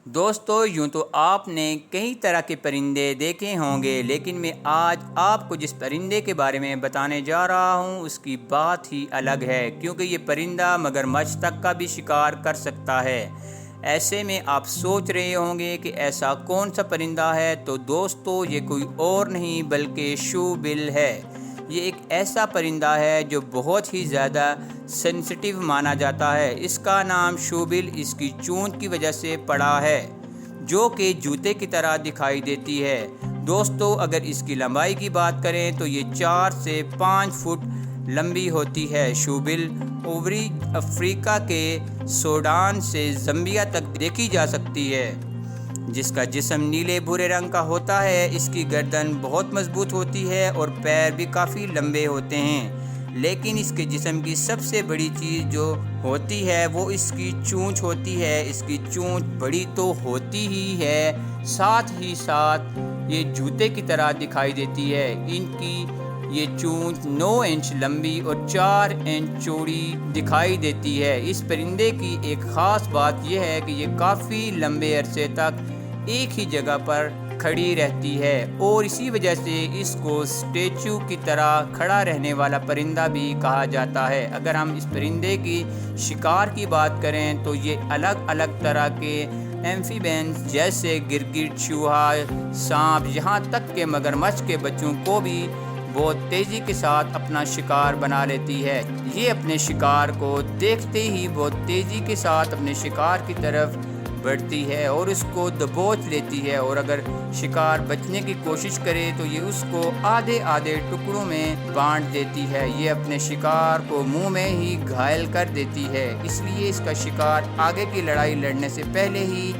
دوستو یوں تو آپ نے کئی طرح کے پرندے دیکھے ہوں گے، لیکن میں آج آپ کو جس پرندے کے بارے میں بتانے جا رہا ہوں اس کی بات ہی الگ ہے، کیونکہ یہ پرندہ مگرمچھ تک کا بھی شکار کر سکتا ہے۔ ایسے میں آپ سوچ رہے ہوں گے کہ ایسا کون سا پرندہ ہے، تو دوستو یہ کوئی اور نہیں بلکہ شوبل ہے۔ یہ ایک ایسا پرندہ ہے جو بہت ہی زیادہ سینسٹیو مانا جاتا ہے۔ اس کا نام شوبل اس کی چونچ کی وجہ سے پڑا ہے، جو کہ جوتے کی طرح دکھائی دیتی ہے۔ دوستو اگر اس کی لمبائی کی بات کریں تو یہ 4 سے 5 فٹ لمبی ہوتی ہے۔ شوبل اوبری افریقہ کے سوڈان سے زمبیا تک دیکھی جا سکتی ہے، جس کا جسم نیلے بھورے رنگ کا ہوتا ہے۔ اس کی گردن بہت مضبوط ہوتی ہے اور پیر بھی کافی لمبے ہوتے ہیں، لیکن اس کے جسم کی سب سے بڑی چیز جو ہوتی ہے وہ اس کی چونچ ہوتی ہے۔ اس کی چونچ بڑی تو ہوتی ہی ہے، ساتھ ہی ساتھ یہ جوتے کی طرح دکھائی دیتی ہے۔ ان کی یہ چونچ 9 انچ لمبی اور 4 انچ چوڑی دکھائی دیتی ہے۔ اس پرندے کی ایک خاص بات یہ ہے کہ یہ کافی لمبے عرصے تک ایک ہی جگہ پر کھڑی رہتی ہے، اور اسی وجہ سے اس کو اسٹیچو کی طرح کھڑا رہنے والا پرندہ بھی کہا جاتا ہے۔ اگر ہم اس پرندے کی شکار کی بات کریں تو یہ الگ الگ طرح کے ایمفیبینز جیسے گرگٹ، چوہا، سانپ، یہاں تک کہ مگرمچھ کے بچوں کو بھی بہت تیزی کے ساتھ اپنا شکار بنا لیتی ہے۔ یہ اپنے شکار کو دیکھتے ہی بہت تیزی کے ساتھ اپنے شکار کی طرف بڑھتی ہے اور اس کو دبوچ لیتی ہے، اور اگر شکار بچنے کی کوشش کرے تو یہ اس کو آدھے آدھے ٹکڑوں میں بانٹ دیتی ہے۔ یہ اپنے شکار کو منہ میں ہی گھائل کر دیتی ہے، اس لیے اس کا شکار آگے کی لڑائی لڑنے سے پہلے ہی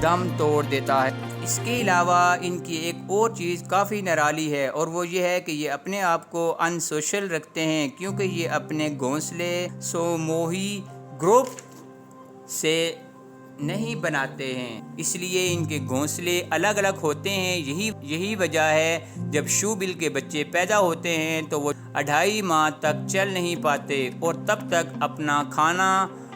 دم توڑ دیتا ہے۔ اس کے علاوہ ان کی ایک اور چیز کافی نرالی ہے، اور وہ یہ ہے کہ یہ اپنے آپ کو ان سوشل رکھتے ہیں، کیونکہ یہ اپنے گھونسلے سموہی گروپ سے نہیں بناتے ہیں، اس لیے ان کے گھونسلے الگ الگ ہوتے ہیں۔ یہی وجہ ہے جب شوبل کے بچے پیدا ہوتے ہیں تو وہ 2.5 ماہ تک چل نہیں پاتے، اور تب تک اپنا کھانا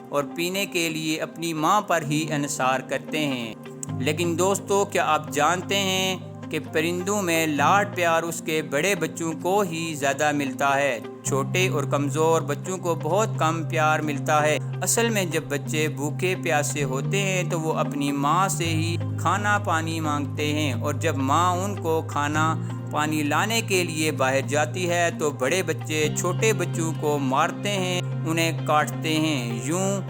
اور پینے کے لیے اپنی ماں پر ہی انحصار کرتے ہیں۔ لیکن دوستو کیا آپ جانتے ہیں کہ پرندوں میں لاڈ پیار اس کے بڑے بچوں کو ہی زیادہ ملتا ہے، چھوٹے اور کمزور بچوں کو بہت کم پیار ملتا ہے۔ اصل میں جب بچے بھوکے پیاسے ہوتے ہیں تو وہ اپنی ماں سے ہی کھانا پانی مانگتے ہیں، اور جب ماں ان کو کھانا پانی لانے کے لیے باہر جاتی ہے تو بڑے بچے چھوٹے بچوں کو مارتے ہیں، انہیں کاٹتے ہیں، یوں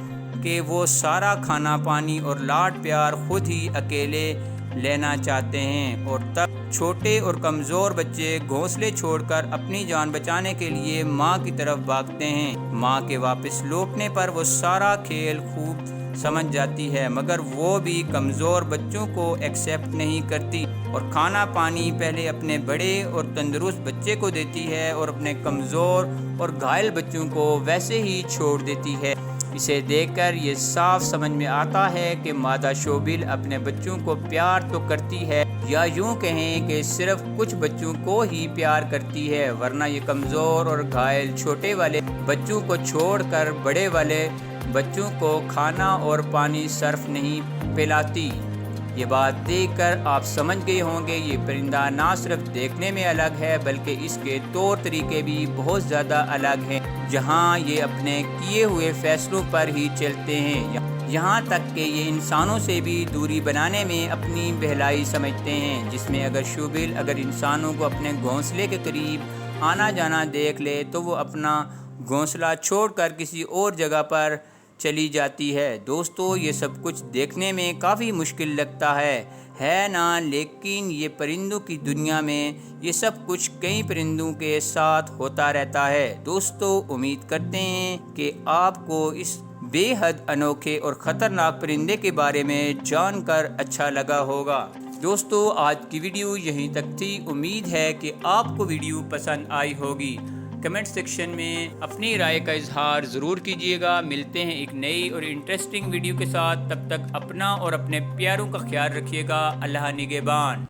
کہ وہ سارا کھانا پانی اور لاڈ پیار خود ہی اکیلے لینا چاہتے ہیں، اور تب چھوٹے اور کمزور بچے گھونسلے چھوڑ کر اپنی جان بچانے کے لیے ماں کی طرف بھاگتے ہیں۔ ماں کے واپس لوٹنے پر وہ سارا کھیل خوب سمجھ جاتی ہے، مگر وہ بھی کمزور بچوں کو ایکسیپٹ نہیں کرتی، اور کھانا پانی پہلے اپنے بڑے اور تندرست بچے کو دیتی ہے اور اپنے کمزور اور گھائل بچوں کو ویسے ہی چھوڑ دیتی ہے۔ اسے دیکھ کر یہ صاف سمجھ میں آتا ہے کہ مادہ شوبل اپنے بچوں کو پیار تو کرتی ہے، یا یوں کہیں کہ صرف کچھ بچوں کو ہی پیار کرتی ہے، ورنہ یہ کمزور اور گھائل چھوٹے والے بچوں کو چھوڑ کر بڑے والے بچوں کو کھانا اور پانی صرف نہیں پلاتی۔ یہ بات دیکھ کر آپ سمجھ گئے ہوں گے یہ پرندہ نہ صرف دیکھنے میں الگ ہے بلکہ اس کے طور طریقے بھی بہت زیادہ الگ ہیں، جہاں یہ اپنے کیے ہوئے فیصلوں پر ہی چلتے ہیں، یہاں تک کہ یہ انسانوں سے بھی دوری بنانے میں اپنی بہلائی سمجھتے ہیں، جس میں اگر شوبل انسانوں کو اپنے گھونسلے کے قریب آنا جانا دیکھ لے تو وہ اپنا گھونسلہ چھوڑ کر کسی اور جگہ پر چلی جاتی ہے۔ دوستو یہ سب کچھ دیکھنے میں کافی مشکل لگتا ہے نا، لیکن یہ پرندوں کی دنیا میں یہ سب کچھ کئی پرندوں کے ساتھ ہوتا رہتا ہے۔ دوستو امید کرتے ہیں کہ آپ کو اس بے حد انوکھے اور خطرناک پرندے کے بارے میں جان کر اچھا لگا ہوگا۔ دوستو آج کی ویڈیو یہیں تک تھی، امید ہے کہ آپ کو ویڈیو پسند آئی ہوگی۔ کمنٹ سیکشن میں اپنی رائے کا اظہار ضرور کیجیے گا۔ ملتے ہیں ایک نئی اور انٹرسٹنگ ویڈیو کے ساتھ، تب تک اپنا اور اپنے پیاروں کا خیال رکھیے گا۔ اللہ نگہبان۔